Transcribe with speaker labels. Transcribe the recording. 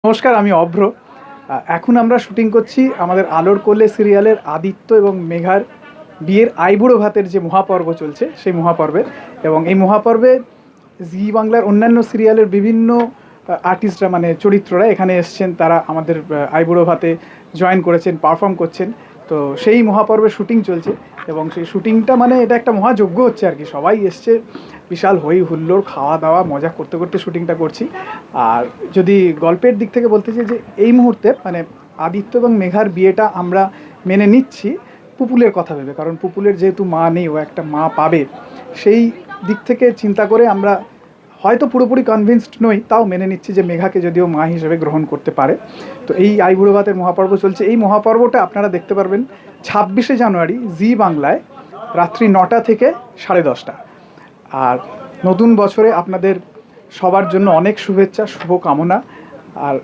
Speaker 1: নমস্কার, আমি অভ্র। এখন আমরা শুটিং করছি আমাদের আলোর কোলে সিরিয়ালের আদিত্য এবং মেঘার বিয়ের আইবুড়ো ভাতের যে মহাপর্ব চলছে সেই মহাপর্বে। এবং এই মহাপর্বে জি বাংলার অন্যান্য সিরিয়ালের বিভিন্ন আর্টিস্টরা মানে চরিত্ররা এখানে এসছেন, তারা আমাদের আইবুড়ো ভাতে জয়েন করেছেন, পারফর্ম করছেন। তো সেই মহাপর্বের শুটিং চলছে এবং সেই শুটিংটা মানে এটা একটা মহাযজ্ঞ হচ্ছে আর কি। সবাই এসছে, বিশাল হই হুল্লোড়, খাওয়া দাওয়া মজা করতে করতে শুটিংটা করছি। আর যদি গল্পের দিক থেকে বলতে চাই যে এই মুহূর্তে মানে আদিত্য এবং মেঘার বিয়েটা আমরা মেনে নিচ্ছি পুপুলের কথা ভেবে, কারণ পুপুলের যেহেতু মা নেই, ও একটা মা পাবে, সেই দিক থেকে চিন্তা করে আমরা হয়তো পুরোপুরি কনভিন্সড নই, তাও মেনে নিচ্ছি যে মেঘাকে যদিও মা হিসেবে গ্রহণ করতে পারে। তো এই আইবুড়ো ভাতের মহাপর্ব চলছে। এই মহাপর্বটা আপনারা দেখতে পারবেন 26শে জানুয়ারি জি বাংলায় রাত্রি 9টা থেকে 10:30। আর নতুন বছরে আপনাদের সবার জন্য অনেক শুভেচ্ছা, শুভকামনা। আর